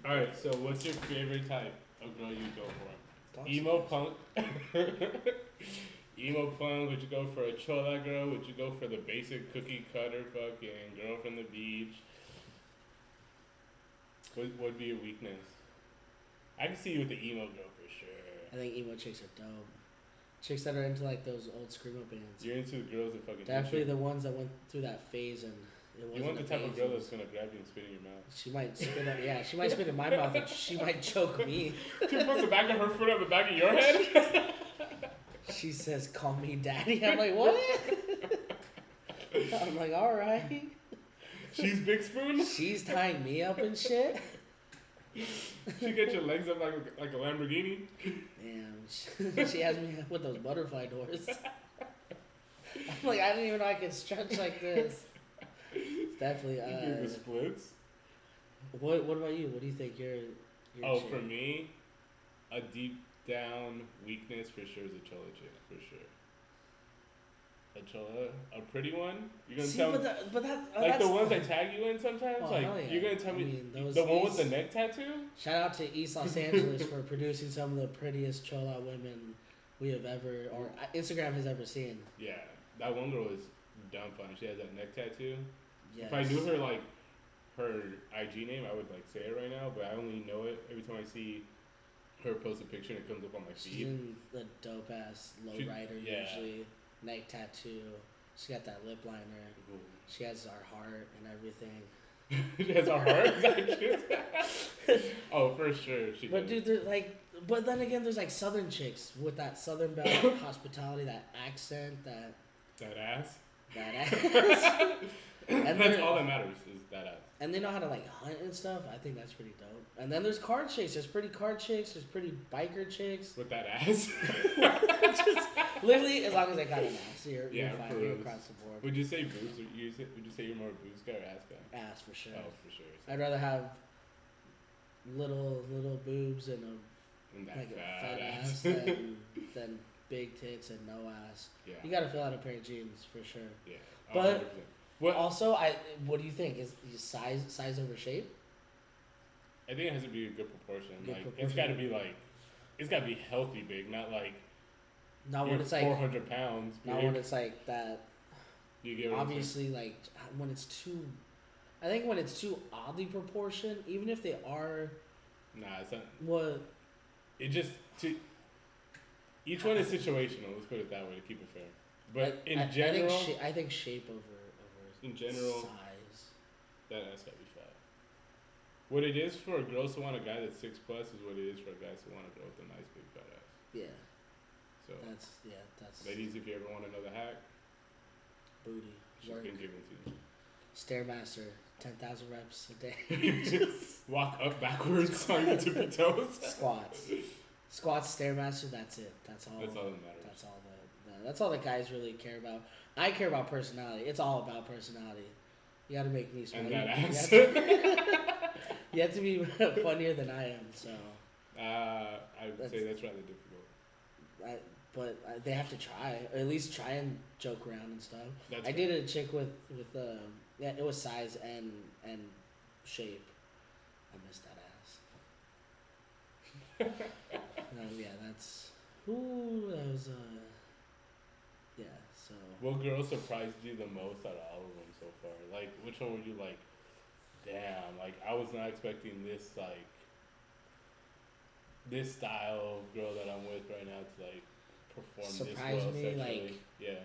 All right. So, what's your favorite type of girl you go for? Toxic Emo ass. punk. Emo punk. Would you go for a chola girl? Would you go for the basic cookie cutter fucking girl from the beach? What would be your weakness? I can see you with the emo girl for sure. I think emo chicks are dope. Chicks that are into like those old screamo bands. You're into the girls that fucking hit Definitely you. the ones that went through that phase and it You wasn't want a the type of phase. girl that's gonna grab you and spit in your mouth. She might spit up. Yeah, she might spit in my mouth and she might choke me. She puts the back of her foot on the back of your head. She says, "Call me daddy." I'm like, what? I'm like, all right. She's Big Spoon. She's tying me up and shit. She gets your legs up like a Lamborghini. Damn, she has me with those butterfly doors. I'm like, I didn't even know I could stretch like this. It's definitely. You do the splits. What about you? What do you think your Oh, chick? for me, a deep down weakness for sure is a chola chick for sure. A chola, a pretty one. You're gonna See, tell me, but that like that's the ones I tag you in sometimes. oh Like hell yeah. you're gonna tell I me mean those the one with East, the neck tattoo. shout out to East Los Angeles for producing some of the prettiest chola women we have ever or Instagram has ever seen. Yeah, that one girl is dumb fun. She has that neck tattoo. Yes. If I knew her like her IG name, I would like say it right now. But I only know it every time I see her post a picture and it comes up on my She's feed. in the dope ass She- lowrider yeah. usually, neck tattoo. She got that lip liner. She has our heart and everything. She has a heart. Is that cute? Oh, for sure. She But does. dude, they're like, but then again, there's like Southern chicks with that Southern belle hospitality, that accent, That ass. that ass, and That's they're all that matters is that ass. and they know how to like hunt and stuff. I think that's pretty dope. And then there's card chicks. There's pretty card chicks. There's pretty biker chicks. With that ass. Just literally, as long as they got an ass, you're Yeah, fine. for You're reals. across the board. Would you say boobs? Would you say you're more a boobs guy or ass guy? Ass for sure. Oh, for sure. I'd rather have little boobs and a And that like a fat fat ass. ass than big tits and no ass. Yeah. You gotta fill out a pair of jeans for sure. Yeah. But 100%. What? also, what do you think? Is size over shape? I think it has to be a good proportion. Good Like it's got to proportion. be like, it's got to be healthy big, not like Not you're when it's like 400 pounds big. not when it's like that. You get what I'm saying? Obviously, like when it's too. I think when it's too oddly proportioned, even if they are Nah, it's not. what It just to each one is situational. Let's put it that way to keep it fair. But in general, I think shape over in general, size. that ass gotta be fat. What it is for girls to want a guy that's 6+ is what it is for guys to want a girl with a nice big fat ass. Yeah, So, that's ladies, if you ever want another hack, booty she's work. been given to Stairmaster, 10,000 reps a day. you. Walk up backwards on your tippy toes. Squats, stairmaster. That's it. That's all. That's all that matters. That's all that guys really care about. I care about personality. It's all about personality. You got to make me smile. And that You ass. have you have to be funnier than I am. So, I would say that's rather difficult. they have to try, or at least try and joke around and stuff. That's I fair. dated a chick with yeah, it was size and shape. I missed that ass. Yeah, that's ooh, that was yeah. So What girl surprised you the most out of all of them so far? Like, which one were you like, damn, like I was not expecting this this style of girl that I'm with right now to like perform surprise this well me sexually. like Yeah.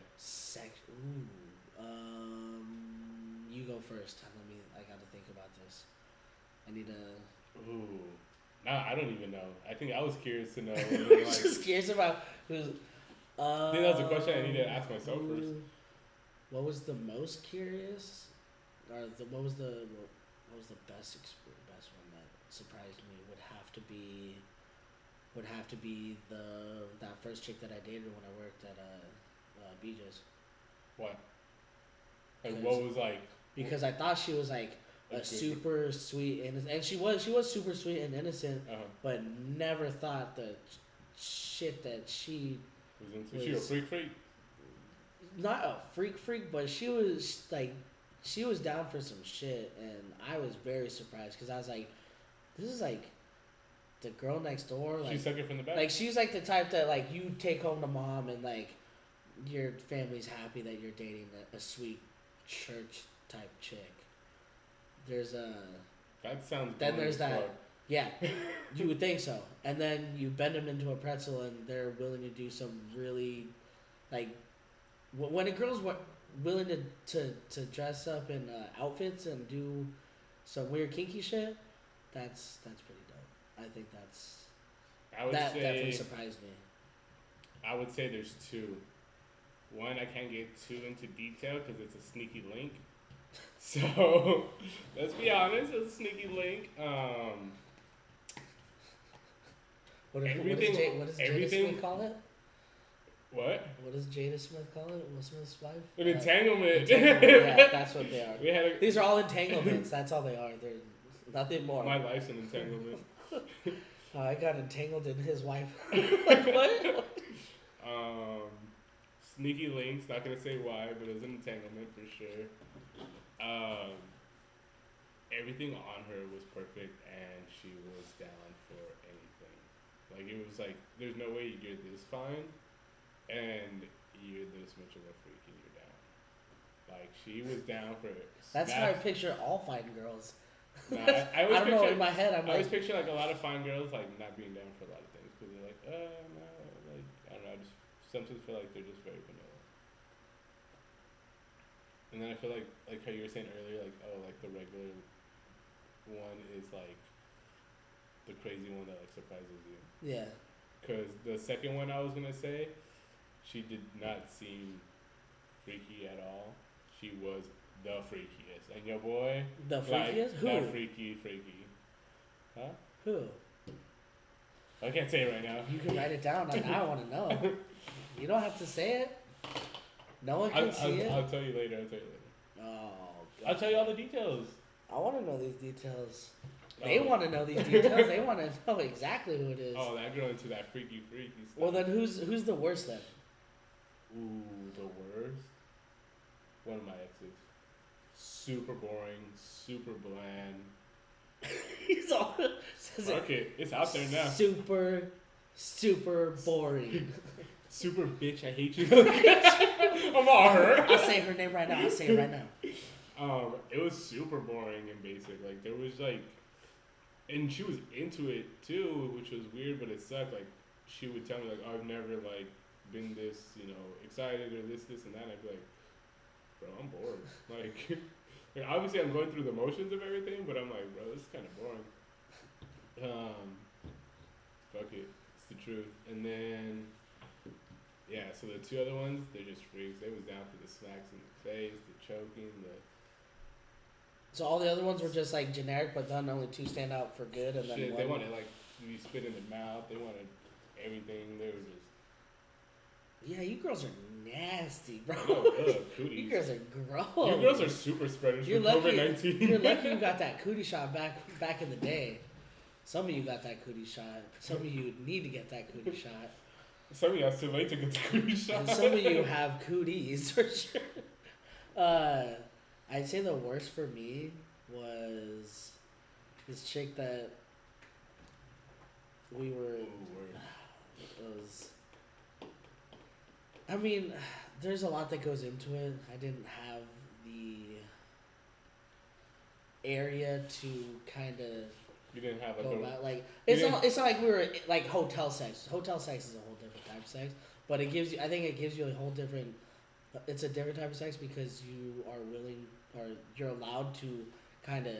ooh you go first. Let me. I got to think about this. I need to. Ooh. Nah, I don't even know. I think I was curious to know. Like, Just curious about who's. I think that's a question I need to ask myself first. What was the most curious, or what was the best one that surprised me? Would have to be that first chick that I dated when I worked at BJ's. What? Like, Cause, what was like because I thought she was like a a good- super sweet innocent, and she was super sweet and innocent, Uh-huh. but never thought the shit that she Was into? She a freak? not a freak, but she was down for some shit, and I was very surprised because I was like, this is like the girl next door. She Like, suck it from the back. like she's like the type that like you take home to mom and like your family's happy that you're dating a sweet church type chick. There's a That sounds. then boring there's as that. fuck. Yeah, you would think so. And then you bend them into a pretzel, and they're willing to do some really, like, when a girl's willing to dress up in outfits and do some weird kinky shit, that's pretty dope. I think I would that say. definitely surprised me. I would say there's two. One, I can't get too into detail because it's a sneaky link. So let's be honest, it's a sneaky link. Everything. What does Jada Everything. Smith call it? What? What does Jada Smith call it? Will Smith's wife? An entanglement. Yeah, that's what they are. We had a, These are all entanglements. That's all they are. They're nothing more. my life's an entanglement. I got entangled in his wife. Like what? Sneaky links. Not gonna say why, but it was an entanglement for sure. Everything on her was perfect, and she was down for anything. Like it was like, there's no way you're this fine, and you're this much of a freak, and you're down. Like she was down for it. That's how I picture all fine girls. Nah, I always don't know. picture- In my head, I'm I always like, picture like a lot of fine girls like not being down for a lot of things because they're like, no, like I don't know. I just sometimes feel like they're just very vanilla. And then I feel like how you were saying earlier, like oh, like the regular one is like the crazy one that like surprises you. yeah. Cause the second one I was gonna say, she did not seem freaky at all. She was the freakiest, and your boy, The like freakiest? Who? that freaky, huh? Who? I can't say it right now. You can write it down. Like, I want to know. You don't have to say it. No one can see it. I'll tell you later. Oh, I'll God. tell you all the details. I want to know these details. Oh. They want to know these details. They want to know exactly who it is. Oh, that girl into that freaky stuff. Well, then who's the worst then? Ooh, the worst. One of my exes. Super boring, super bland. He's all says it. Fuck it, it's out there now. Super boring. Super bitch, I hate you. I'm all hurt. I'll say her name right now. I'll say it right now. It was super boring and basic. Like there was like, and she was into it too, which was weird, but it sucked. Like she would tell me like, oh, I've never like been this, excited or this and that. And I'd be like, bro, I'm bored. Like obviously I'm going through the motions of everything, but I'm like, bro, this is kind of boring. Fuck it, it's the truth. And then, yeah, so the two other ones, they're just freaks. They was down for the smacks in the face, the choking, the So all the other ones were just like generic, but then only two stand out for good, and then shit. one. They wanted like you spit in the mouth. They wanted everything. They were just. Yeah, you girls are nasty, bro. Cooties. You girls are gross. You girls are super spreaders You're for lucky. COVID-19. You're lucky you got that cootie shot back in the day. Some of you got that cootie shot. Some of you need to get that cootie shot. Some of y'all too late to get the cootie shot. And some of you have cooties for sure. I'd say the worst for me was this chick that we were. Was. I mean, there's a lot that goes into it. I didn't have the area to kind of You didn't have like go a. about. Like you it's didn't- not. It's not like we were like hotel sex. Hotel sex is a whole different type of sex. But it gives you. I think it gives you a whole different. It's a different type of sex because you are willing or you're allowed to kind of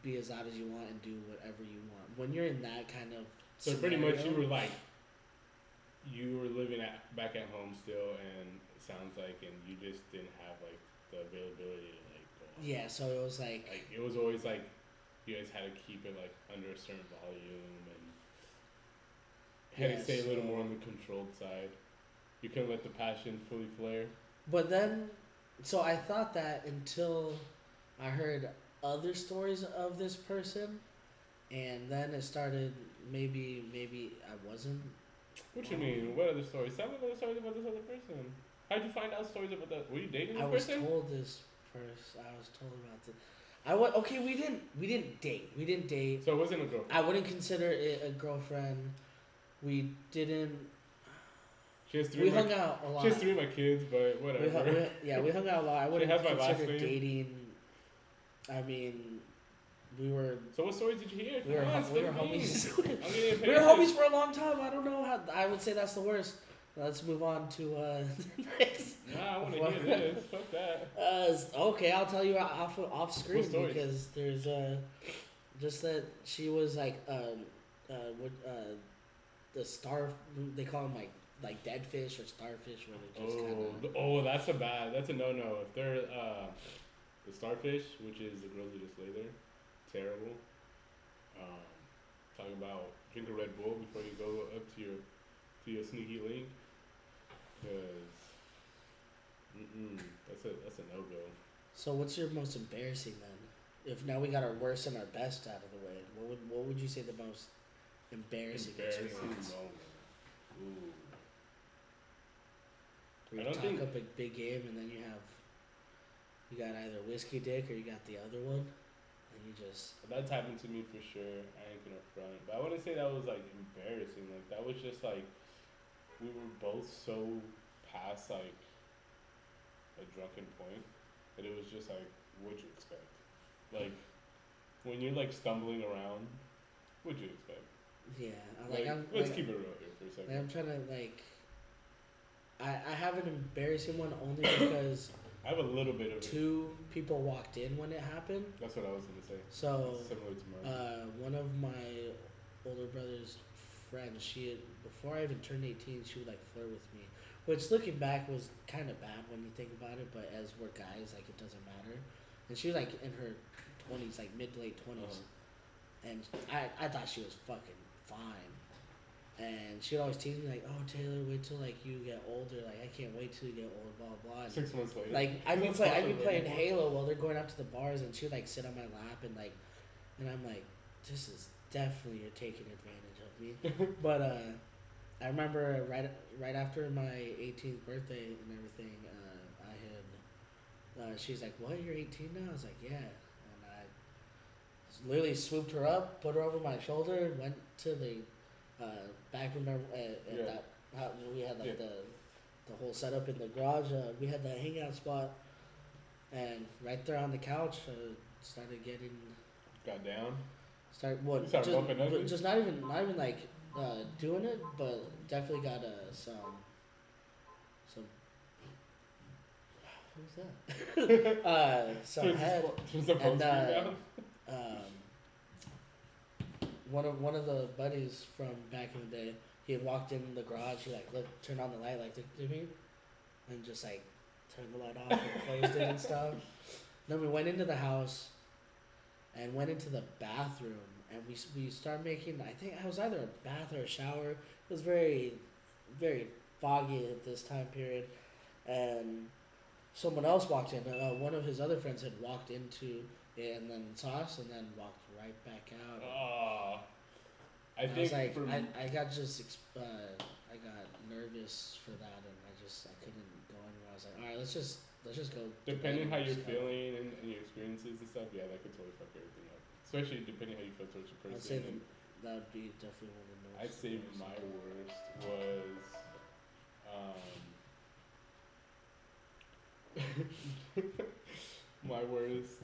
be as loud as you want and do whatever you want. When you're in that kind of So pretty much you scenario- were like. You were living back at home still, and it sounds like, and you just didn't have like the availability to like go out. Yeah, so it was like It was always like you guys had to keep it like under a certain volume and had Yeah, to stay a little so- more on the controlled side. You couldn't let the passion fully flare. But then, so I thought that until I heard other stories of this person, and then it started. Maybe I wasn't. What you mean? What other stories? Tell me other stories about this other person. How'd you find out stories about that? Were you dating this I was person? told this person. I was told about this. Okay. We didn't date. We didn't date. So it wasn't a girlfriend. I wouldn't consider it a girlfriend. We didn't. She has three. We of my, hung out a lot. She has three of my kids, but whatever. We hung out a lot. I She wouldn't has my last consider name. dating. I mean, we were. So what stories did you hear? We were homies. I'm getting We were homies for a long time. I don't know how. I would say that's the worst. Let's move on to next. Nah, I want to hear this. Fuck that. Okay, I'll tell you off screen What stories? because there's just that she was like what the star, they call them like dead fish or starfish where they just That's a no. If they're the starfish, which is the girls who just lay there, terrible. Talking about drink a Red Bull before you go up to your sneaky link, because that's a no go. So what's your most embarrassing then? If now we got our worst and our best out of the way, what would you say the most embarrassing experience? Moment. Ooh. Where I you don't talk think- up a big game and then you got either whiskey dick or you got the other one, and you just That's happened to me for sure. I ain't gonna front, but I wouldn't say that was like embarrassing. Like that was just like we were both so past like a drunken point that it was just like, what'd you expect? Like when you're like stumbling around, what'd you expect? yeah. Let's keep it real here for a second. I'm trying to like. I have an embarrassing one only because I have a little bit of it. two people walked in when it happened. That's what I was gonna say. So Similar to mine. one of my older brother's friends, she had, before I even turned 18, she would like flirt with me, which looking back was kind of bad when you think about it. But as we're guys, like it doesn't matter. And she was like in her 20s, like mid to late 20s, and I thought she was fucking fine. And she'd always tease me like, "Oh Taylor, wait till like you get older. Like I can't wait till you get older." Blah blah. And 6 months later. like I'd be playing Halo while they're going out to the bars, and she'd like sit on my lap and like, and I'm like, "This is definitely you're taking advantage of me." But I remember right after my 18th birthday and everything, I had she's like, "What? You're 18 now?" I was like, "Yeah," and I literally swooped her up, put her over my shoulder, went to the back room at that we had like the whole setup in the garage. We had the hangout spot, and right there on the couch, started getting. Got down. You started bumping ugly? just not even like doing it, but definitely got some. What was that? Some head. And one of the buddies from back in the day, he had walked in the garage. He like turned on the light, like looked at me, and just like turned the light off and closed it and stuff. Then we went into the house, and went into the bathroom, and we started making. I think it was either a bath or a shower. It was very, very foggy at this time period, and someone else walked in. One of his other friends had walked into it and then saw us, and then walked right back out. I think I was like, I got I got nervous for that, and I couldn't go anywhere. I was like, all right, let's just go. Depending how you're feeling and your experiences and stuff, yeah, that could totally fuck everything up. Especially depending how you feel towards your person. I'd say that would be definitely one of the most. I'd say my worst was, my worst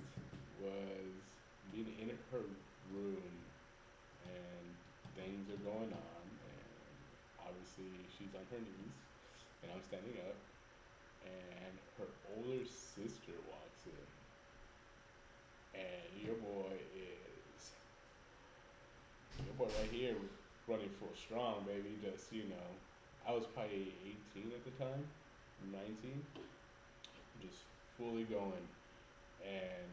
was being in her room and things are going on, and obviously she's on her knees and I'm standing up, and her older sister walks in, and your boy right here running full strong, baby. Just I was probably 18 at the time, 19, just fully going, and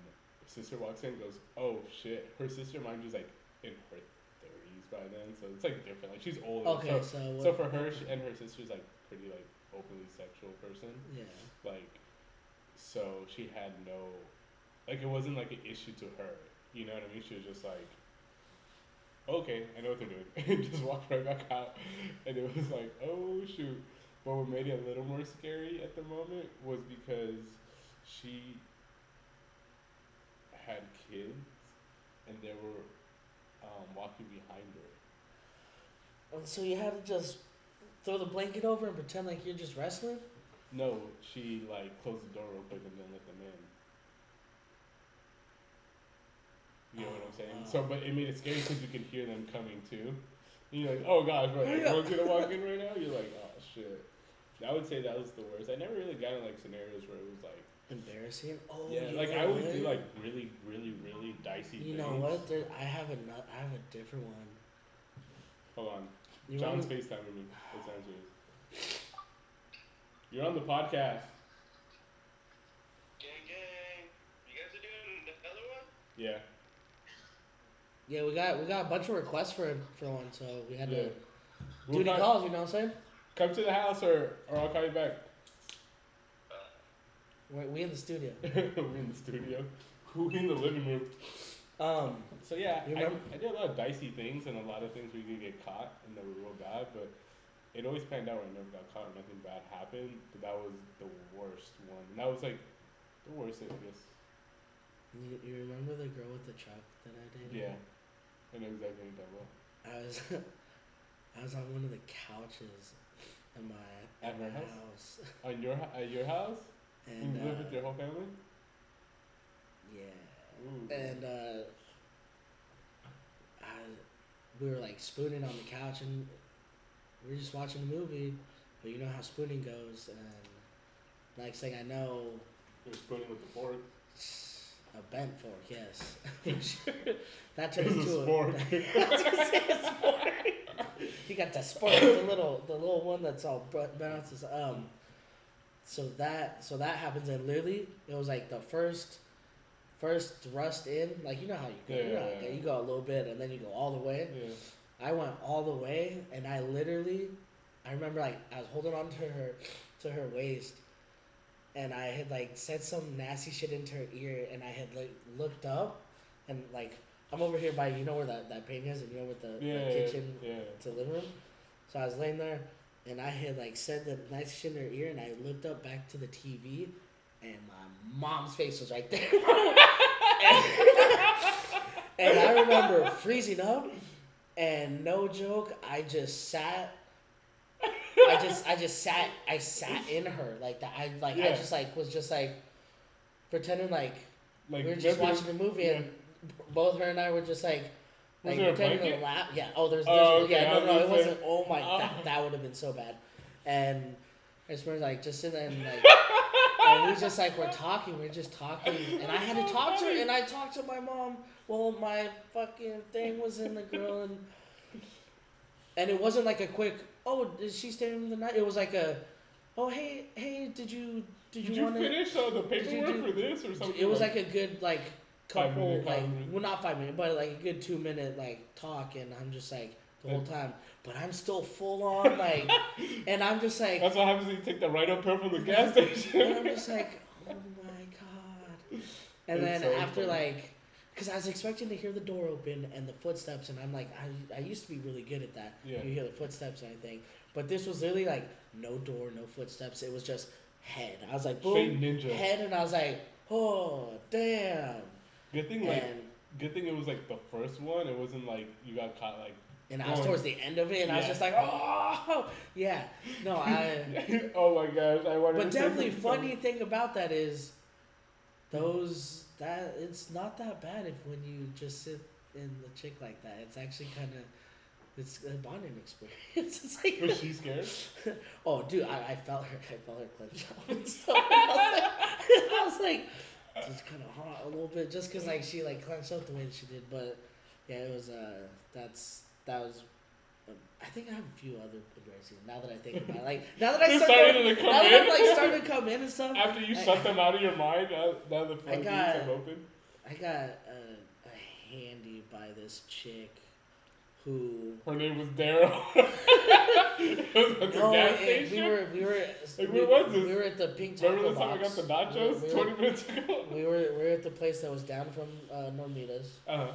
sister walks in, goes, "Oh shit!" Her sister, mind you, is like in her 30s by then, so it's like different. Like she's older. Okay, so for her and her sister's like pretty like openly sexual person. Yeah. Like, so she had no, like it wasn't like an issue to her. You know what I mean? She was just like, okay, I know what they're doing, and just walked right back out. And it was like, oh shoot. But what made it a little more scary at the moment was because she had kids, and they were walking behind her. And so you had to just throw the blanket over and pretend like you're just wrestling? No, she like closed the door real quick and then let them in. You know what I'm saying? So, but it made it scary because you could hear them coming too. And you're like, oh gosh, what, everyone's gonna walk in right now? You're like, oh shit. I would say that was the worst. I never really got in like scenarios where it was like Embarrassing? Oh, yeah, you like know I always what? do like really, really, really dicey You things. know what? I have a different one. Hold on. You John's remember? FaceTiming me. Let's answer this. You're on the podcast. Gang, gang. You guys are doing another one? Yeah. Yeah, we got a bunch of requests for one, so we had Yeah. to We'll do any calls. You know what I'm saying? come to the house or I'll call you back. We in the studio. We're in the studio. We in the living room. So yeah, You I remember? did a lot of dicey things and a lot of things where you could get caught and that were real bad, but it always panned out where I never got caught and nothing bad happened. But that was the worst one. And that was like the worst, I guess. You remember the girl with the truck that I dated? Yeah. I know exactly what you're talking about. I was I was on one of the couches in my At her house? house. At your house? And You live with your whole family? yeah. Ooh. And we were like spooning on the couch and we were just watching a movie, but you know how spooning goes. And next thing I know, You're spooning with the fork. a bent fork, yes, for sure. That It turned was into a spork. I was gonna say a spork. You got the spork, the little one that's all bounces. So that happens, and literally it was like the first thrust in, like you know how you go, Yeah. you go a little bit and then you go all the way. Yeah. I went all the way, and I remember like I was holding on to her waist, and I had like said some nasty shit into her ear, and I had like looked up, and like I'm over here by you know where that paint is, and you know with the kitchen to the living room. So I was laying there, and I had like said the nice shit in her ear, and I looked up back to the TV, and my mom's face was right there. and I remember freezing up, and no joke, I just sat. I sat in her like that. I just like was just like pretending like we were just watching a movie, and both her and I were just like. Was Like there a pretending blanket? to laugh. Yeah. Oh, there's okay, yeah. No, it say- wasn't. Oh my, that would have been so bad. And I just remember like just sitting there and like, and we just like we're just talking, and I had to talk to her, and I talked to my mom. Well, my fucking thing was in the grill, and it wasn't like a quick. Oh, is she staying the night? It was like a. Oh hey, did you Did you want to finish the paperwork for this or something? It was like a good like 5 couple minute like conversation. well not 5 minutes but like a good 2 minute like talk, and I'm just like the whole time, but I'm still full on like, and I'm just like That's what happens when you take the right up pill from the gas station. and I'm just like oh my god, and It's then so after funny. like because I was expecting to hear the door open and the footsteps, and I'm like I used to be really good at that. Yeah. You hear the footsteps and everything, but this was literally like no door, no footsteps. It was just head. I was like boom, Straight ninja. head, and I was like oh damn. Good thing like And good thing it was like the first one. It wasn't like you got caught like and I was going- towards the end of it, and I was Yeah. just like, oh, yeah. No, oh my gosh, I wanted But to say definitely, something. funny thing about that is, that it's not that bad if when you just sit in the chick like that. It's actually kind of, it's a bonding experience. It's like, Was she scared? oh, dude, I felt her clench up and stuff. I was like, it's kind of hot a little bit, just because like she like clenched up the way that she did. But yeah, it was that was. I think I have a few other embarrassing. Now that I think about it, like now that I They're start starting going, to come now that in. I'm like starting to come in and stuff. After you I- shut them out of your mind, now the floodgates got- have opened. I got a handy by this chick who. Her name was Daryl. It was at the gas station. we were. Like, where was this? We were at the Pink Taco Remember the time I got Box. the nachos We 20 minutes ago? we were at the place that was down from Normitas, Uh-huh.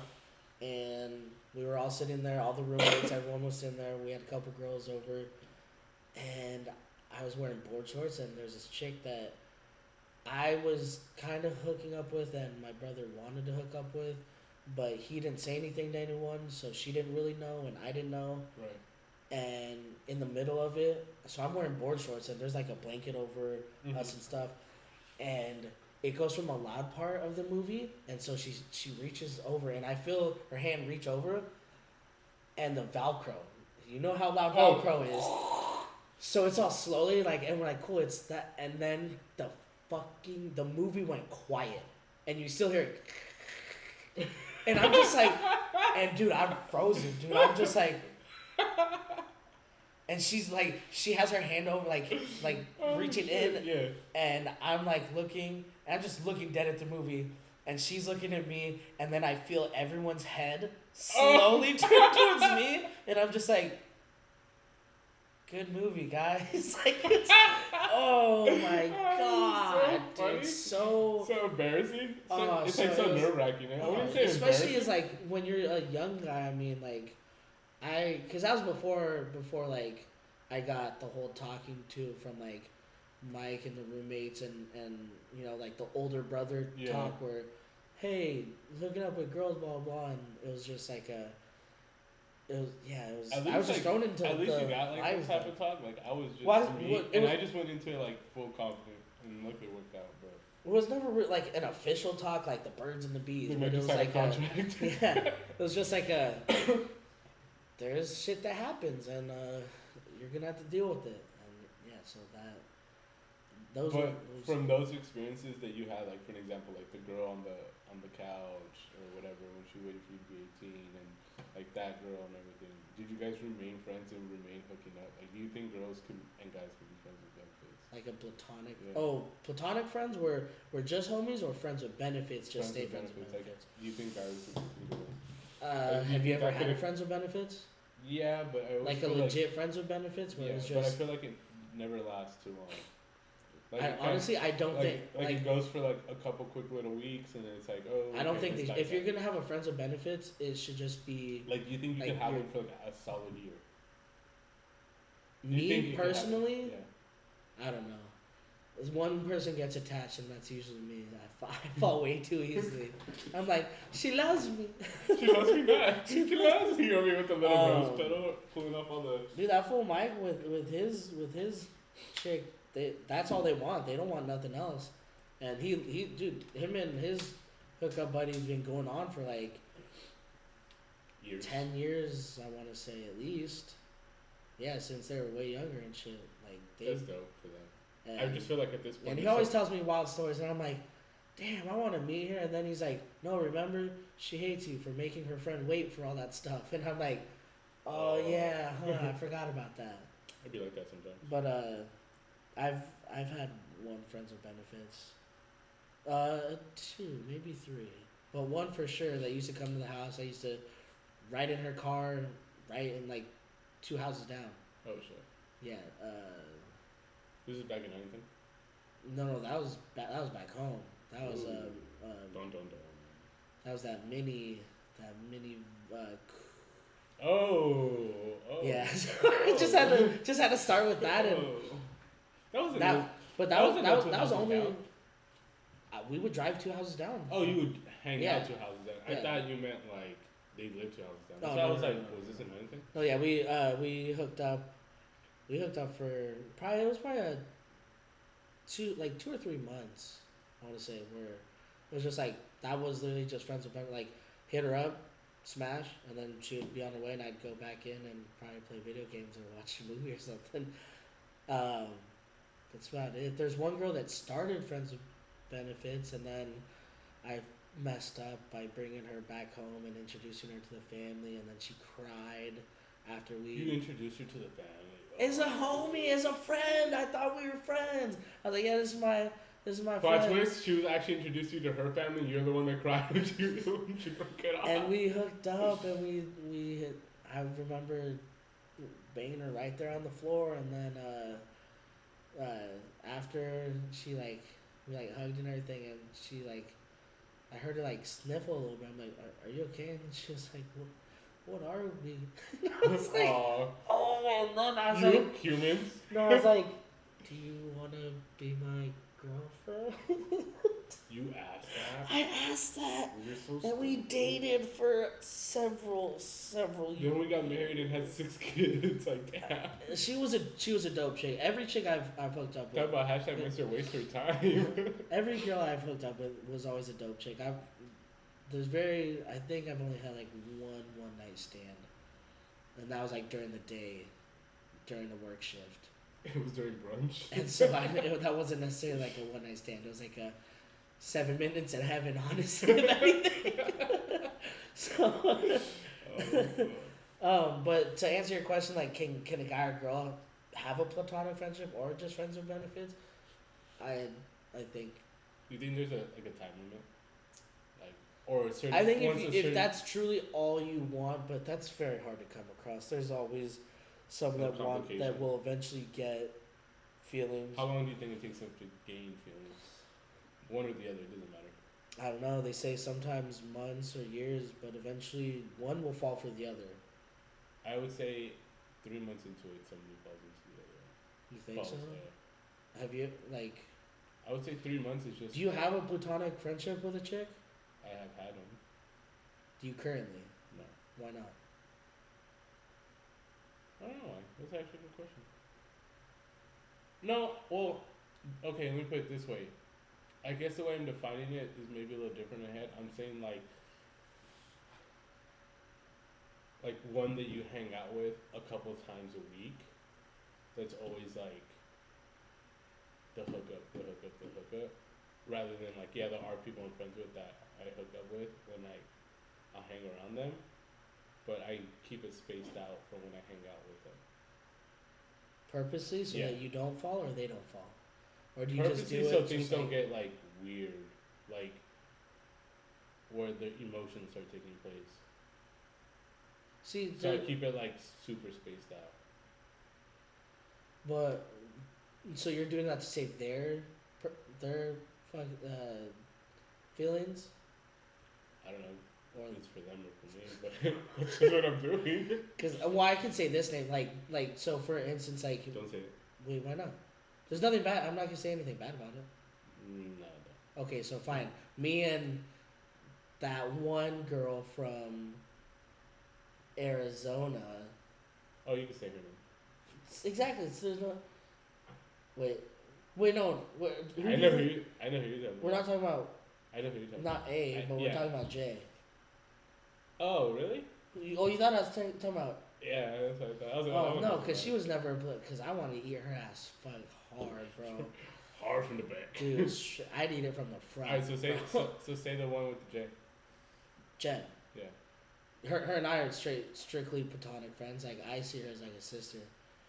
and we were all sitting there. All the roommates, everyone was sitting there. We had a couple girls over, and I was wearing board shorts, and there's this chick that I was kind of hooking up with, and my brother wanted to hook up with, but he didn't say anything to anyone, so she didn't really know, and I didn't know. Right. And in the middle of it, so I'm wearing board shorts, and there's like a blanket over Mhm. us and stuff, and it goes from a loud part of the movie, and so she reaches over, and I feel her hand reach over, and the Velcro. You know how loud Oh. Velcro is. So it's all slowly like, and we're like, cool, it's that, and then the movie went quiet, and you still hear it, and I'm just like, and dude, I'm frozen, dude. I'm just like, and she's like, she has her hand over, like Oh, reaching shit, in, Yeah. and I'm like looking, and I'm just looking dead at the movie, and she's looking at me, and then I feel everyone's head slowly turn towards me, and I'm just like, good movie, guys. Like, it's, oh my god, So funny. dude, so. So embarrassing. Oh, It's so like so it was- nerve wracking. I Oh, wouldn't say especially embarrassing. as like when you're a young guy. I mean, like, cause that was before like I got the whole talking to from like Mike and the roommates and you know like the older brother Yeah. talk where, hey, hooking up with girls, blah blah, and it was just like a. It was yeah. It was. At I was least, just like, thrown into At least the you got like lives this type though. of talk. Like I was just Well, me, it and was- I just went into it like full confident, and look, it worked out. But It was never like an official talk like the birds and the bees, we but it just was signed a like a. contract. Yeah, it was just like a. There's shit that happens, and you're gonna have to deal with it. And yeah, so that those. But those from those experiences that you had, like for an example, like the girl on the couch or whatever when she waited for you to be 18, and like that girl and everything. Did you guys remain friends and remain hooking up? Like, do you think girls can and guys can be friends with benefits? like a platonic. Yeah. Oh, platonic friends were just homies, or friends with benefits just stay friends with Like, benefits. do you think guys would either way? do you Have you think ever that had could've- friends with benefits? Yeah, but I always Like a feel legit friends with benefits, where yeah, it was but I just. feel like it never lasts too long. Like I, it kinda- honestly, I don't think like it goes for like a couple quick little weeks, and then it's like, oh. I don't okay, think let's they, dive if you're back. gonna have a friends with benefits, it should just be Like, do you think you like, could have you're- them for like a solid year? Do you think me you could have- personally. Yeah. I don't know. As one person gets attached, and that's usually me. I fall way too easily. I'm like, she loves me. She loves me back. She loves me. Over here with the little rose Um, petal, pulling up all the. Dude, that fool Mike with his chick, that's all they want. They don't want nothing else. And he dude, him and his hookup buddy's been going on for like Years. 10 years. I want to say at least. Yeah, since they were way younger and shit. Like they. That's dope for them. I And, just feel like at this point. and he it's always like- tells me wild stories, and I'm like, damn, I want to meet her. And then he's like, no, remember, she hates you for making her friend wait for all that stuff. And I'm like, oh Oh. yeah, huh, I forgot about that. I'd be like that sometimes. But I've had one friends with benefits, 2, maybe 3, but one for sure that used to come to the house. I used to ride in her car, right in like 2 houses down. Oh shit. Yeah. This is back in anything. No, that was back home. That was Ooh. Don't. that was that mini. Oh. Yeah, just had to start with that, and That was that, but that that was was enough to that was knock it only. down. We would drive 2 houses down. Oh, you would hang Yeah. out 2 houses down. I Yeah. thought you meant like they lived 2 houses down. Oh, So no, I was no, like, no, no, was this in anything? Oh yeah, we hooked up. We hooked up for probably a 2 or 3 months. I want to say where it was just like that was literally just friends with them. Like hit her up, smash, and then she would be on her way, and I'd go back in and probably play video games or watch a movie or something. That's about it. There's one girl that started friends with benefits, and then I messed up by bringing her back home and introducing her to the family, and then she cried after we. You introduced her to the family. As a homie, as a friend. I thought we were friends. I was like, yeah, this is my Plot friend. twist, she was actually introduced you to her family, and you're the one that cried when she broke it off. And we hooked up, and we hit, I remember banging her right there on the floor, and then after she we hugged and everything, and she I heard her sniffle a little bit. I'm like, are you okay? And she was like, what are we? I was like, Aw. oh, and then I was You like, humans. no, I was like, do you want to be my girlfriend? You asked that? I asked that, You're so and we stupid. dated for several years. Then we got married and had 6 kids. Like, damn. She was a dope chick. Every chick I've hooked up Talk with, about hashtag Mr. Waster time. every girl I've hooked up with was always a dope chick. I think I've only had like one night stand, and that was like during the day, during the work shift. It was during brunch. And so that wasn't necessarily like a one night stand. It was like a 7 minutes in heaven, honestly, if anything. So, Oh, but to answer your question, like, can a guy or girl have a platonic friendship or just friends with benefits? I think you think there's a time limit? Like, or a certain. I think once a if certain, that's truly all you want, but that's very hard to come across. There's always some Some that want that complication. will eventually get feelings. How long do you think it takes them to gain feelings? One or the other, it doesn't matter. I don't know. They say sometimes months or years, but eventually one will fall for the other. I would say 3 months into it, somebody falls into the other. You think so? Yeah. Have you like? I would say 3 months is just. Do you have a platonic friendship with a chick? I have had them. Do you currently? No. Why not? I don't know why. That's actually a good question. No, well, okay, let me put it this way. I guess the way I'm defining it is maybe a little different ahead. I'm saying like one that you hang out with a couple times a week. That's always like the hookup, the hookup, the hookup. Rather than like, yeah, there are people I'm friends with that I hook up with when I'll hang around them, but I keep it spaced out from when I hang out with them. Purposely, so Yeah. that you don't fall or they don't fall, or do you just do Purposely it so just things don't like- get like weird, like where the emotions start taking place. See, So I there- keep it like super spaced out. but so you're doing that to save their feelings, I don't know or if it's for them or for me, but that's just what I'm doing. because well, I can say this name like so for instance like Don't say it. wait, why not? There's nothing bad. I'm not gonna say anything bad about it. No, don't. Okay, so fine. Me and that one girl from Arizona. Oh, you can say her name. Exactly. So there's no. Wait, no. I know who you're talking about. We're not talking about I know who you're talking not A, but we're yeah. talking about J. Oh, really? You thought I was talking about? Yeah, that's what I thought. I was, Oh no, because she was never. Because I wanted to eat her ass fucking hard, bro. hard from the back. Dude, I'd eat it from the front. Alright, so say bro. so say the one with the J. Jen. Yeah. Her and I are strictly platonic friends. Like I see her as like a sister.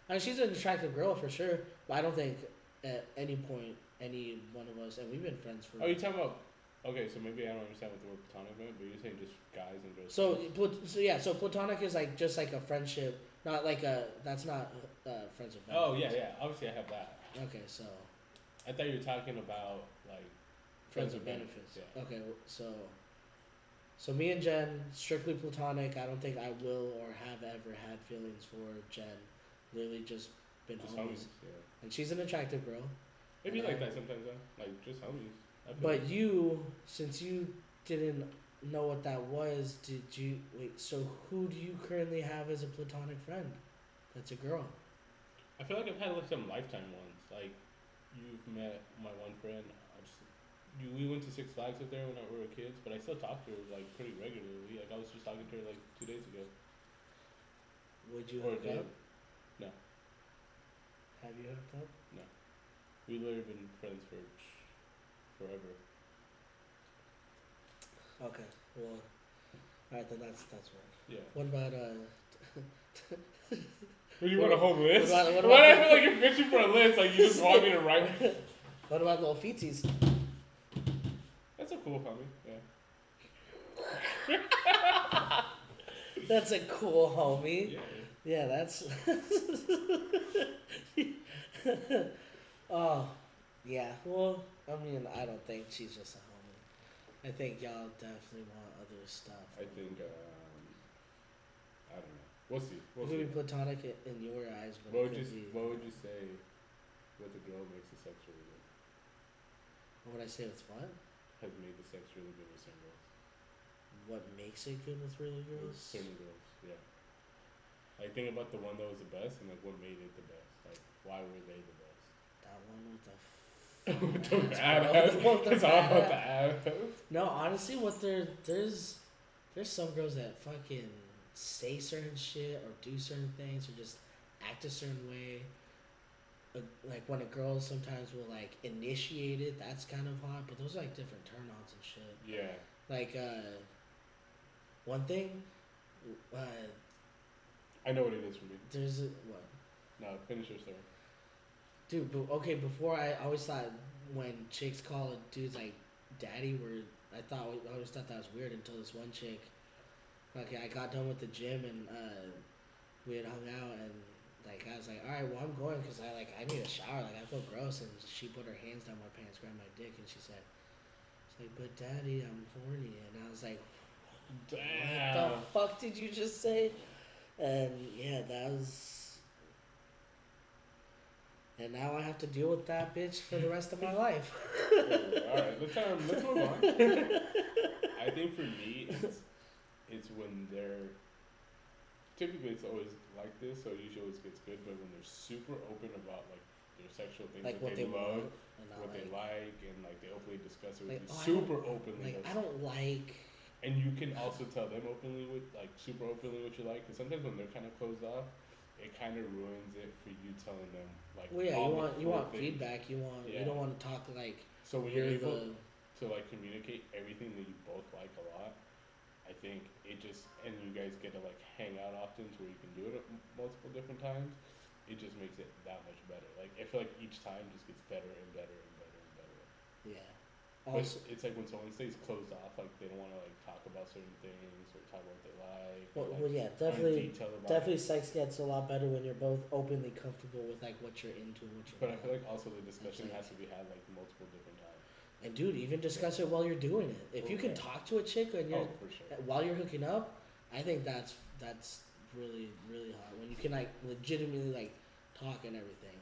I mean, she's an attractive girl for sure, but I don't think at any point any one of us, and we've been friends for. Oh, you talking about? Okay, so maybe I don't understand what the word platonic meant, but you're saying just guys and girls. So platonic is like just like a friendship, not like a. That's not friends with benefits. Oh yeah. Obviously, I have that. Okay, so I thought you were talking about like friends with benefits. Yeah. Okay, so me and Jen strictly platonic. I don't think I will or have ever had feelings for Jen. Literally just been Just homies. homies. Yeah. And she's an attractive girl. Maybe And like I- that sometimes though. Like just homies. I feel But like- you, since you didn't know what that was, did you wait? So who do you currently have as a platonic friend? That's a girl. I feel like I've had like some lifetime ones. Like you've met my one friend. We went to Six Flags with her when we were kids, but I still talk to her like pretty regularly. Like I was just talking to her like 2 days ago. Would you Or hook did. up? No. Have you hooked up? We literally been friends for forever. Okay. Well, alright then. That's right. Yeah. What about What do you want a whole list? what about- Why do I feel like you're bitching for a list? Like you just want me to write. what about little feeties? That's a cool homie. Yeah. That's a cool homie. Yeah. Yeah, that's. Oh, yeah. Well, I mean, I don't think she's just a homie. I think y'all definitely want other stuff. I think. I don't know. We'll see. We'll It could see. be platonic in your eyes, but What it would you could be. What would you say? What the girl makes it sex really good? What would I say? It's what? has made the sex really good with certain girls. What makes it good with really With girls? certain girls, yeah. Like think about the one that was the best and like what made it the best. Like why were they the best? That one with the With the ass, badass. bro. With the It's all about badass. the ass. No, honestly, there's some girls that fucking say certain shit or do certain things or just act a certain way. Like when a girl sometimes will like initiate it, that's kind of hot. But those are like different turn-ons and shit. Yeah. Like one thing, uh, I know what it is for me. there's a, what, No, finish your story. dude. But okay, before I always thought when chicks call dudes like daddy, were I always thought that was weird until this one chick. Okay, I got done with the gym and we had hung out and like I was like, all right, well I'm going because I need a shower, like I feel gross, and she put her hands down my pants, grabbed my dick, and she said, she's like, but daddy, I'm horny, and I was like, what the Damn. fuck did you just say? And yeah, that was, and now I have to deal with that bitch for the rest of my life. Alright, let's move on. I think for me it's when they're typically it's always like this, so it usually always gets good, but when they're super open about like their sexual things Like that what they they love, want and not what they like, like, and like they openly discuss it with like you oh, super openly. I don't like. And you can also tell them openly with like super openly what you like, because sometimes when they're kind of closed off, it kind of ruins it for you telling them like Well, yeah, all the you full want things. feedback. You want you Yeah. don't want to talk like So when you're you're able the to like communicate everything that you both like a lot, I think it just and you guys get to like hang out often to where you can do it at multiple different times. It just makes it that much better. Like I feel like each time just gets better and better and better and better. yeah. But Also, it's like when someone stays closed off, like they don't want to like talk about certain things or talk about what they like or well, like yeah, go in definitely, detail about definitely, it. sex gets a lot better when you're both openly comfortable with like what you're into and what you're But I not. feel like also the discussion like- has to be had like multiple different times. And dude, even discuss it while you're doing it. If you can Okay. talk to a chick and you're Oh, for sure. while you're hooking up, I think that's really really hot when you can like legitimately like talk and everything,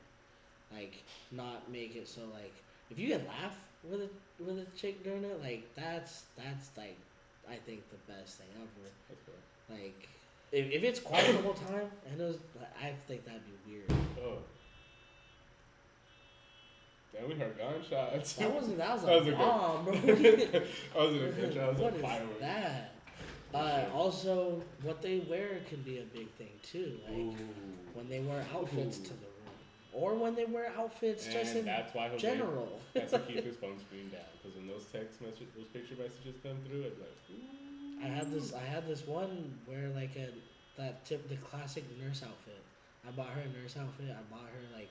like not make it so like if you can laugh with a chick during it, like that's like I think the best thing ever. That's cool. Like if it's quiet the whole time, and it was, I think that'd be weird. Oh. Then we heard gunshots. That was a That was a good- bomb, bro. I wasn't a good shot, I was What a is firework. that? For sure. Also, what they wear can be a big thing too. Like Ooh. when they wear outfits to Ooh. the room, or when they wear outfits just And in that's why Jose general. has to keep his phone screen down because when those text messages, those picture messages come through, it's like, ooh. I had this one where like the classic nurse outfit. I bought her a nurse outfit. I bought her like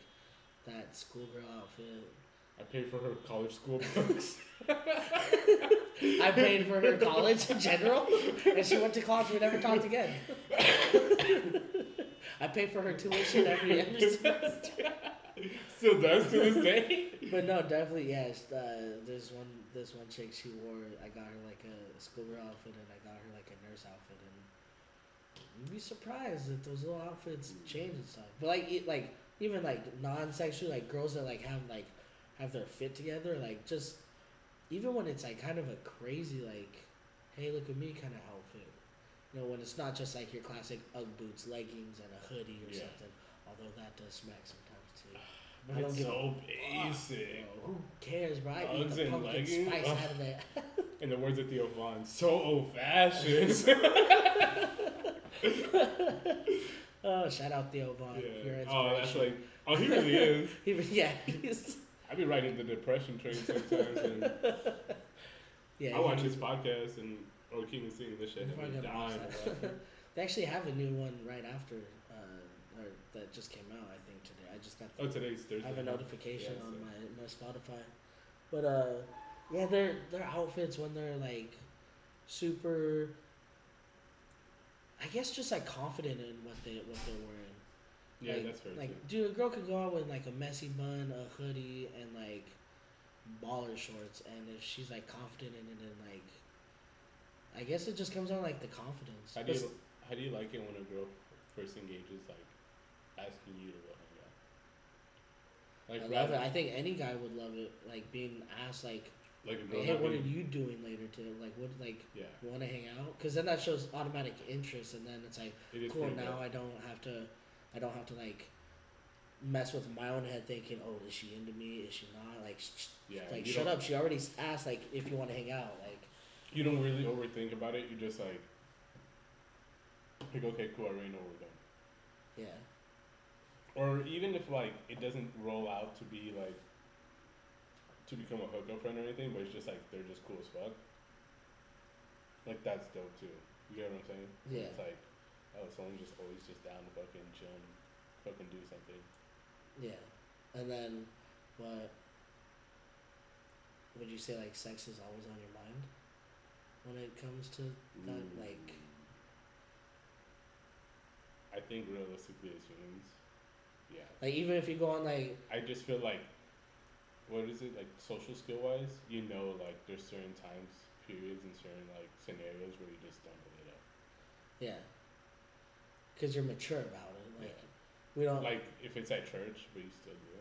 that schoolgirl outfit. I paid for her college school books. I paid for her college in general, and she went to college. We never talked again. I paid for her tuition every semester. Still does to this day. But no, definitely yes. There's this one chick she wore. I got her like a schoolgirl outfit, and I got her like a nurse outfit, and you'd be surprised that those little outfits change and stuff. But like even like non-sexual, like girls that like have their fit together, like just even when it's like kind of a crazy like, hey look at me kind of outfit. You know, when it's not just like your classic UGG boots, leggings, and a hoodie or Yeah. something. Although that does smack sometimes too. But I don't it's give a so fuck, basic. bro. Who cares, bro? I eat Uggs the and pumpkin leggings? spice Ugh. out of that. In the words of Theo Vaughn, so old fashioned. Oh, shout out Theo Vaughn. Your Yeah. Oh, that's inspiration. like. Oh, he really is. Yeah, he's, I be riding the depression train sometimes, and yeah. I watch he- his podcast and or King is singing this shit, Before I and I'm gotta watch dying. that. laughing. They actually have a new one right after, or that just came out. I think today. I just got. Oh, today's Thursday. I have a huh? notification Yeah, on so- my Spotify, but yeah, their outfits when they're like super. I guess just like confident in what they're wearing. Yeah, like, that's fair like, too. dude, a girl could go out with like a messy bun, a hoodie, and like baller shorts, and if she's like confident in it, and like, I guess it just comes down like the confidence. How do you like it when a girl first engages, like asking you to go hang out? Like I love it. rather, I think any guy would love it. Like being asked, like a girl hey, not what are being, you doing later today? Like, what, like, yeah, you want to hang out? Because then that shows automatic interest, and then it's like, it is cool. pretty Now dope. I don't have to like mess with my own head thinking, oh, is she into me? Is she not? Yeah, Like you shut don't up. She already asked like if you want to hang out. you don't really overthink about it. You just like okay, cool. I already know where we're going. Yeah, Or even if like it doesn't roll out to be like to become a hookup friend or anything, but it's just like they're just cool as fuck. Like that's dope too. You get what I'm saying? Where yeah, it's like, oh, someone's just always just down to fucking chill and fucking do something. yeah. And then, what would you say? Like, sex is always on your mind when it comes to that. Like, I think realistically as humans, yeah. even if you go on like, I just feel like, what is it like social skill wise? You know, like there's certain times, periods, and certain like scenarios where you just don't bring it up. yeah, because you're mature about it. Like, Yeah. we don't. Like if it's at church, but you still do it.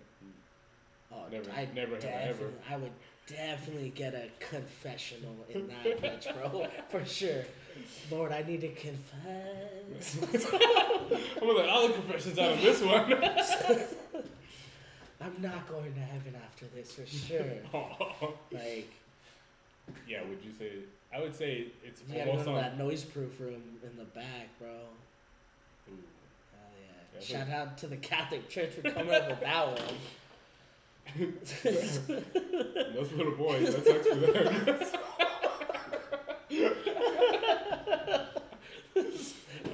Oh, Never, I never have I ever. I would definitely get a confessional in that bitch, bro, for sure. Lord, I need to confess. I'm like, all the confessions out of this one. I'm not going to heaven after this for sure. Like, Yeah, would you say? I would say it's you gotta go almost to on. that noise-proof room in the back, bro. Ooh. Hell yeah! Yeah, Shout out to the Catholic Church for coming up with that one. Those little boys, that sucks for them.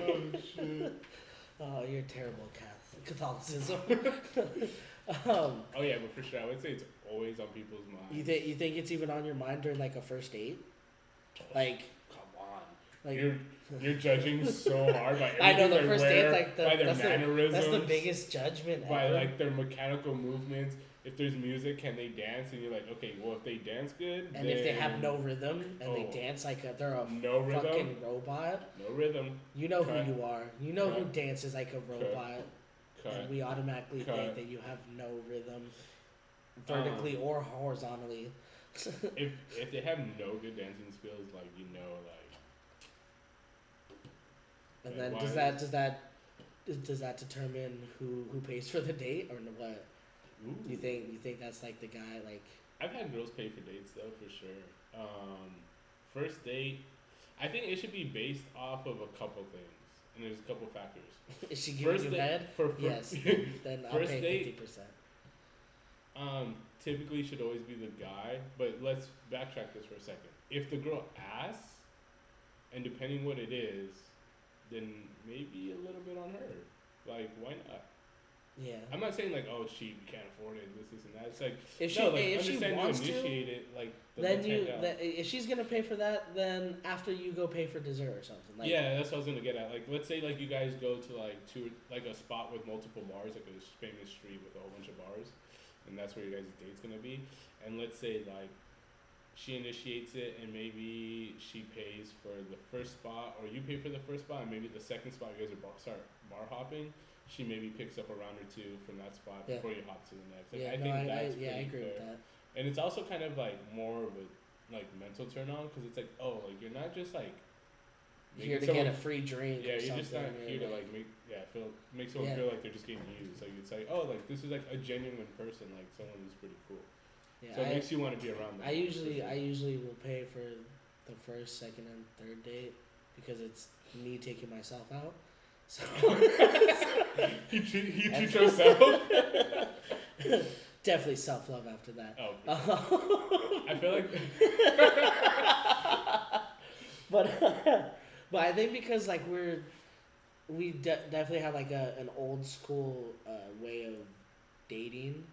Oh shit. Oh, you're terrible, Catholicism. Oh yeah, but for sure, I would say it's always on people's minds. You think it's even on your mind during like a first date? Like, Come on. like You're judging so hard by I know everything the they first wear, date's like by their that's mannerisms, the biggest judgment by ever. like their mechanical movements. If there's music, can they dance? And you're like, okay, well if they dance good, And then if they have no rhythm and they Oh. dance like they're a no rhythm, fucking robot, no rhythm, you know Cut. who you are. You know who Cut. dances like a robot, cut. and we automatically Cut. think that you have no rhythm, vertically or horizontally. If they have no good dancing skills, like you know, like And like, then why does that determine who pays for the date or what? Ooh. You think that's like the guy like I've had girls pay for dates though, for sure. First date, I think it should be based off of a couple things, and there's a couple factors. is she giving First you date, head? for Yes. Then I'll first pay date, 50%. typically should always be the guy, but let's backtrack this for a second. If the girl asks, and depending what it is, then maybe a little bit on her. Like, why not? Yeah. I'm not saying like, oh, she can't afford it, this and that. It's like, If she no, like if she understand you wants to, initiate it, like, then let's hang out. if she's gonna pay for that, then after you go pay for dessert or something. Like, Yeah, that's what I was gonna get at. Like, let's say like you guys go to like a spot with multiple bars, like a famous street with a whole bunch of bars, and that's where your guys' date's gonna be. And let's say like she initiates it, and maybe she pays for the first spot, or you pay for the first spot, and maybe the second spot you guys are start bar hopping. She maybe picks up a round or two from that spot Yeah. before you hop to the next. Like, yeah, I no, think I that's I pretty agree fair. with that. And it's also kind of like more of a like mental turn on, because it's like, oh, like you're not just like Here to someone, get a free drink. yeah, or you're just not something, here or to like make someone Yeah. feel like they're just getting used. Like it's like, oh, like this is like a genuine person, like someone who's pretty cool. Yeah, So it makes you want to be around them. I more, usually for I sure. usually will pay for the first, second, and third date because it's me taking myself out. So he treats yourself. definitely self love after that. Oh, for sure. I feel like But I think because like we definitely have like an old school way of dating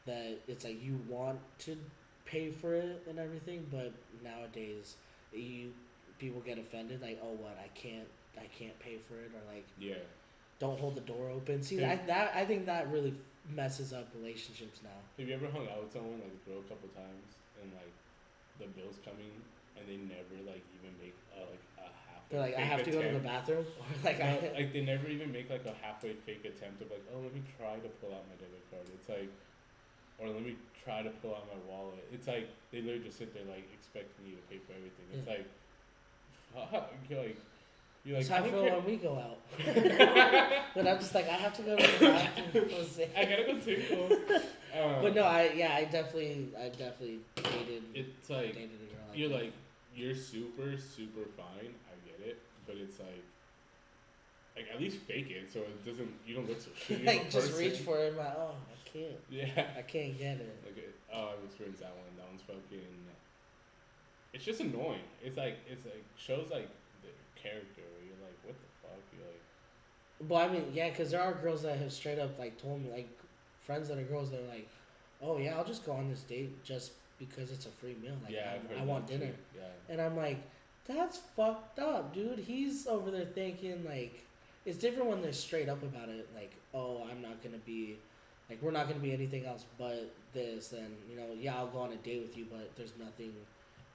that it's like you want to pay for it and everything, but nowadays you people get offended like, oh, what, I can't pay for it, or like, yeah. don't hold the door open. See, Yeah. I think that really messes up relationships now. Have you ever hung out with someone like a girl a couple times and like the bill's coming and they never like even make like a half They're like, I fake have to go to the attempt. bathroom, or like No, I. like they never even make like a halfway fake attempt of like, oh, let me try to pull out my debit card. It's like, or let me try to pull out my wallet. It's like they literally just sit there like expecting you to pay for everything. It's Yeah. like, fuck, you're That's like, how I I don't feel care. when we go out. But I'm just like, I have to go to the bathroom. I gotta go tinkle. But no, I definitely It's like dated a girl like you're that. like you're super fine. I get it, but it's like at least fake it so it doesn't you don't look so shitty Like of a just person. reach for it. I'm like, oh, I can't. Yeah. I can't get it. Like I've experienced that one. That one's fucking. It's just annoying. It's like shows like the character where you're like, what the fuck? You're like, But I mean, yeah, because there are girls that have straight up like told me, like friends that are girls that are like, oh yeah, I'll just go on this date just because it's a free meal. Like yeah, I've heard I want that dinner, too. Yeah. and I'm like, that's fucked up, dude. He's over there thinking like, it's different when they're straight up about it. Like, oh, I'm not gonna be, like, we're not gonna be anything else but this. And you know, yeah, I'll go on a date with you, but there's nothing.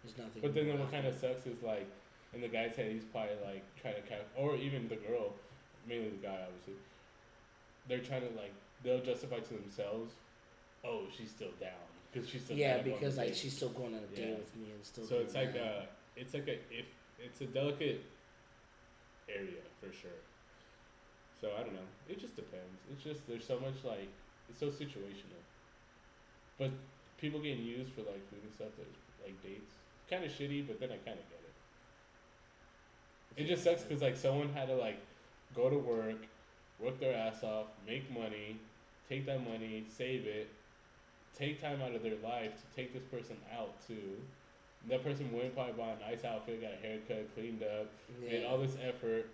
There's nothing. But then more what kind of after. sucks is like, in the guy's head, he's probably like trying to or even the girl, mainly the guy, obviously. They're trying to like they'll justify to themselves, oh, she's still down because she's still Yeah, down to go on because the like date. she's still going on a date Yeah. with me and still. So Doing it's like that. a if it's a delicate area for sure. So I don't know. It just depends. It's just there's so much like it's so situational. But people getting used for like food and stuff that's like dates. Kind of shitty, but then I kind of get it. It just sucks because like someone had to like go to work their ass off, make money, take that money, save it, take time out of their life to take this person out too. And that person went probably bought a nice outfit, got a haircut, cleaned up, made Yeah. all this effort,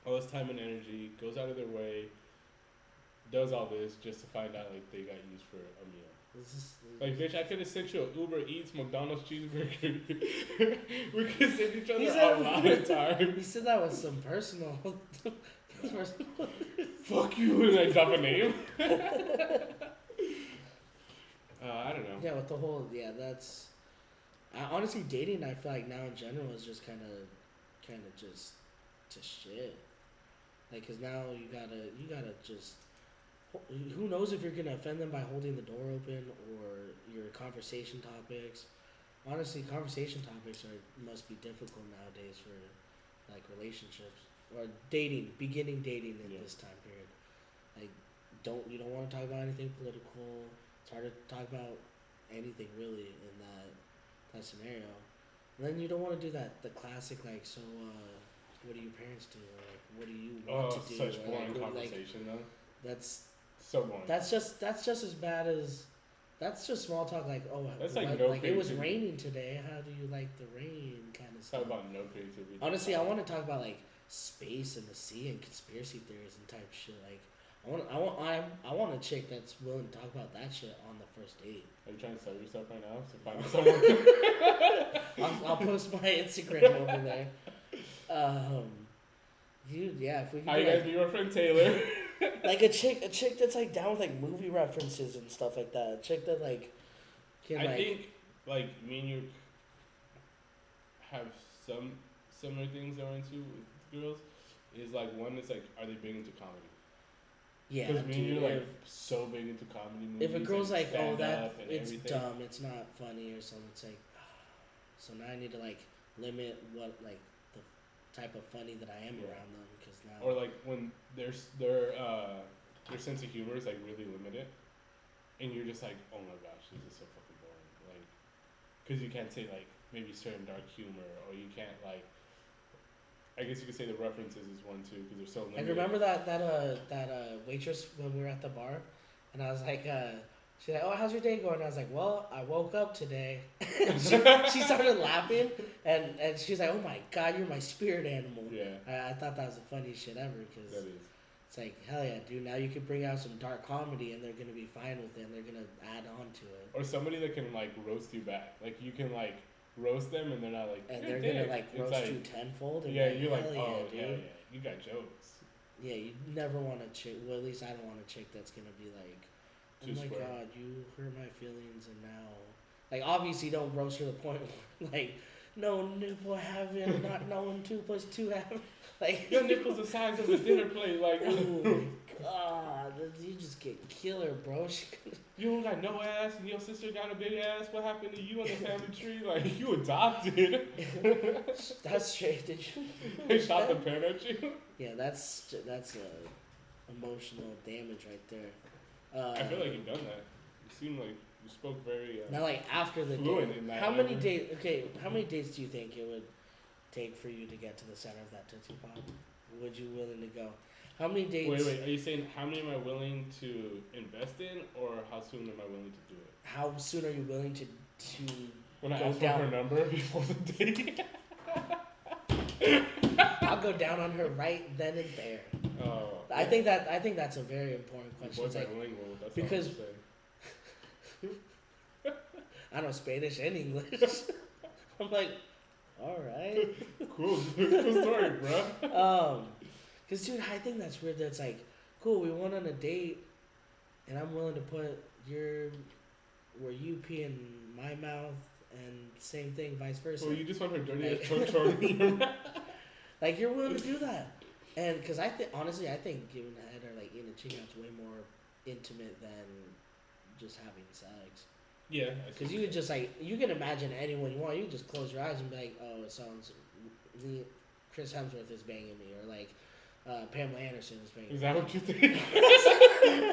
all this time and energy, goes out of their way, does all this just to find out like they got used for a meal. This is, Like, bitch, I could have sent you an Uber Eats McDonald's cheeseburger. We could have saved each other He a said- lot of time. he said that was some personal. Fuck you, and I drop a name. I don't know. Yeah, with the whole that's. Honestly, dating I feel like now in general is just kind of just to shit. Like, cause now you gotta just. Who knows if you're gonna offend them by holding the door open or your conversation topics. Honestly, conversation topics must be difficult nowadays for like relationships or dating, beginning dating in Yeah. this time period. Like, you don't want to talk about anything political. It's hard to talk about anything really in that scenario. And then you don't want to do the classic like, so what do your parents do, or like what do you want Oh, to do, such or boring like conversation though. that's So boring. that's just as bad as that's just small talk like, oh, That's like what, no like it was creativity. raining today, how do you like the rain kind of Talk stuff. about no creativity. Honestly, I want to talk about like space and the sea and conspiracy theories and type shit. Like, I want a chick that's willing to talk about that shit on the first date. Are you trying to sell yourself right now to find someone? I'll post my Instagram over there. Dude, yeah, if we could Hi do guys, like, be your friend Taylor. like a chick that's like down with like movie references and stuff like that. A chick that like can I like think like me and you have some similar things that we're into with girls. Is like one is like, are they big into comedy? yeah, Because me and dude. you are like so big into comedy movies. If a girl's and like, oh, stand that up and it's everything. dumb, it's not funny or something, it's like, so now I need to like limit what like the type of funny that I am Yeah. around them because now. Or like when their sense of humor is like really limited, and you're just like, oh my gosh, this is so fucking boring. Like, because you can't say like maybe certain dark humor, or you can't like. I guess you could say the references is one too, because they're so limited. Like, remember that waitress when we were at the bar, and I was like, she's like, oh, how's your day going? I was like, well, I woke up today. she started laughing, and she's like, oh my god, you're my spirit animal. Yeah, I thought that was the funniest shit ever because that is. it's like, hell yeah, dude. Now you can bring out some dark comedy, and they're gonna be fine with it, and they're gonna add on to it, Or somebody that can like roast you back. Like you can like roast them, and they're not like. and "You're a they're gonna dick." like It's roast like, you tenfold. And yeah, like, you're like, hell oh yeah, hell dude. yeah, you got jokes. Yeah, you never want a chick. Well, at least I don't want a chick that's gonna be like, oh Too my square. god, you hurt my feelings, and now, like, obviously, don't roast her to the point where, like, no nipple having, not knowing 2 plus 2 having. Like, Your nipple's the size of a dinner plate. Like, oh my god, you just get killer, bro. you don't got no ass, and your sister got a big ass. What happened to you on the family tree? Like, you adopted. That's straight. Did you? They shot the pen at you. Yeah, that's emotional damage right there. I feel like you've done that. You seem like you spoke very. Now, like after the fluent date, in that how many language. days? Okay, how many days do you think it would take for you to get to the center of that Tootsie Pop? Would you willing to go? How many dates? Wait. Are you saying how many am I willing to invest in, or how soon am I willing to do it? How soon are you willing to When I go ask for down? her number before the date. I'll go down on her right then and there. Oh. I think that's a very important Your question. boy's It's like, bilingual. That's because- all I'm saying. I know Spanish and English. I'm like, all right. Cool story, bro. Cause dude, I think that's weird. That's like, cool. We went on a date, and I'm willing to put where you pee in my mouth, and same thing, vice versa. So you just want her dirty Like- ass chonchor in your mouth? Like you're willing to do that, and because honestly, I think giving head or like eating a chicken out's way more intimate than just having sex. Yeah. I Because see. you could just like you can imagine anyone you want. You can just close your eyes and be like, oh, it sounds Chris Hemsworth is banging me, or like Pamela Anderson is banging Is me. that what you think?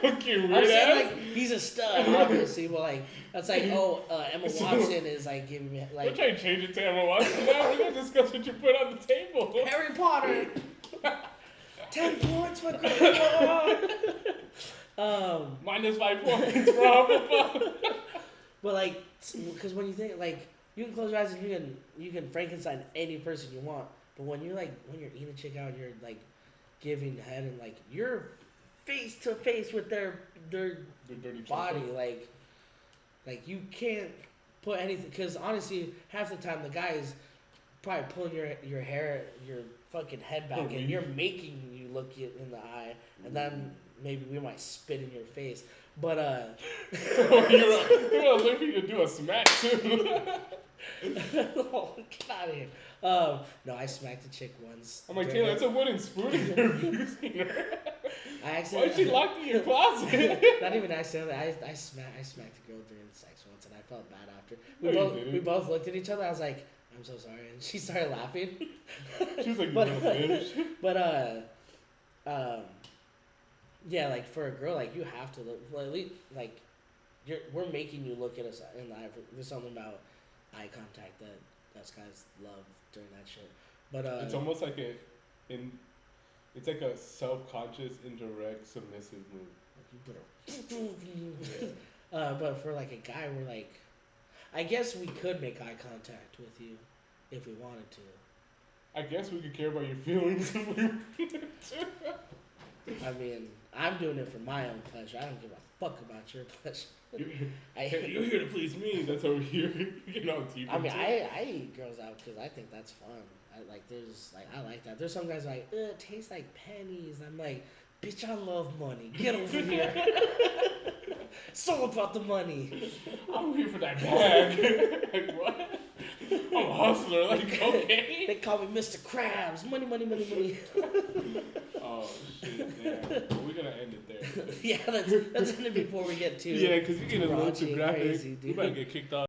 Okay, I'm weird saying ass. like he's a stud, obviously, but like that's like Emma Watson is like giving me We're like trying to change it to Emma Watson now. We're gonna discuss what you put on the table. Harry Potter. 10 points for Gryffindor. Minus 5 points for Hufflepuff. But like, because when you think like you can close your eyes and you can Frankenstein any person you want, but when you're eating a chick out, and you're like giving head and like you're face to face with their The dirty body, chonchor. like you can't put anything. Because honestly, half the time the guy is probably pulling your hair, your fucking head back, and you're making you look it in the eye, and then maybe we might spit in your face. But You're looking to do a smack too. oh, get out of here. No, I smacked a chick once. I'm like, during Taylor, a- it's a wooden spoon and you're abusing her. I Why accidentally. is she locked in your closet? Not even accidentally. I smacked a girl during sex once, and I felt bad after. No, you didn't. We both looked at each other. I was like, I'm so sorry, and she started laughing. She was like, you But- little bitch. But yeah, like for a girl, like you have to look. Well, at least like we're making you look at us in the eye. There's something about eye contact that us guys love during that shit. But It's almost like it's like a self-conscious, indirect, submissive move. But for like a guy, we're like, I guess we could make eye contact with you if we wanted to. I guess we could care about your feelings if we I mean, I'm doing it for my own pleasure. I don't give a fuck about your pleasure. You're here to please me. That's over here. You know, deep I mean, into I eat girls out because I think that's fun. I like that. There's some guys like, it tastes like pennies. I'm like, bitch, I love money. Get over here. It's all about the money. I'm here for that bag. Like, what? I'm a hustler. Like, okay. They call me Mr. Krabs. Money, money, money, money. Oh, shit. Damn. Well, we're going to end it there. Yeah, that's it before we get too Yeah, because you're getting a little too raunchy and graphic. crazy, We dude. might get kicked off.